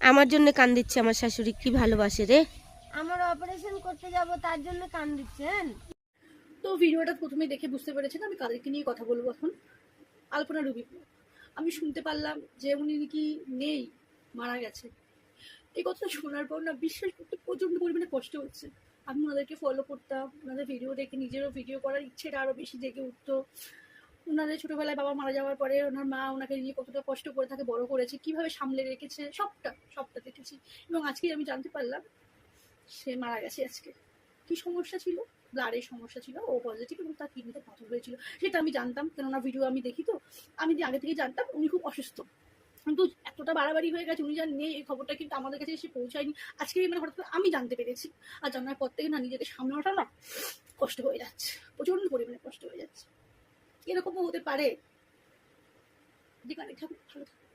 আমার জন্য কান দিচ্ছে আমার শাশুড়ি, কি ভালোবাসে রে। আমার অপারেশন করতে যাব তার জন্য কান দিচ্ছেন। তো ভিডিওটা প্রথমে দেখে বুঝতে পেরেছেন আমি কাদেরকে নিয়ে কথা বলবো এখন। আলপনা রুবি। আমি শুনতে পারলাম যে উনি নাকি নেই, মারা গেছে। এই কথাটা শোনার পর না বিশ্বাস করতে প্রচণ্ড পরিমাণে কষ্ট হচ্ছে। আমি ওনাদেরকে ফলো করতাম, ওনাদের ভিডিও দেখে নিজেরও ভিডিও করার ইচ্ছেটা আরও বেশি জেগে উঠতো। ওনাদের ছোটোবেলায় বাবা মারা যাওয়ার পরে ওনার মা ওনাকে নিয়ে কতটা কষ্ট করে তাকে বড় করেছে, কীভাবে সামলে রেখেছে, সবটা সবটা দেখেছি। এবং আজকেই আমি জানতে পারলাম সে মারা গেছে আজকে। কী সমস্যা ছিল? ব্লাডের সমস্যা ছিল, ও পজিটিভ, এবং তার কিডনিতে পাথর হয়েছিল। সেটা আমি জানতাম, কেননা ভিডিও আমি দেখি। তো আমি আগে থেকে জানতাম উনি খুব অসুস্থ, কিন্তু এতটা বাড়াবাড়ি হয়ে গেছে উনি যা নেই এই খবরটা কিন্তু আমাদের কাছে এসে পৌঁছায়নি। আজকে মানে হঠাৎ করে আমি জানতে পেরেছি। আর জানার পর থেকে না নিজেকে সামলানোটা না কষ্ট হয়ে যাচ্ছে, প্রচণ্ড পরিমাণে কষ্ট হয়ে যাচ্ছে। এরকমও হতে পারে। যেখানে ঠাকুর ভালো থাকে।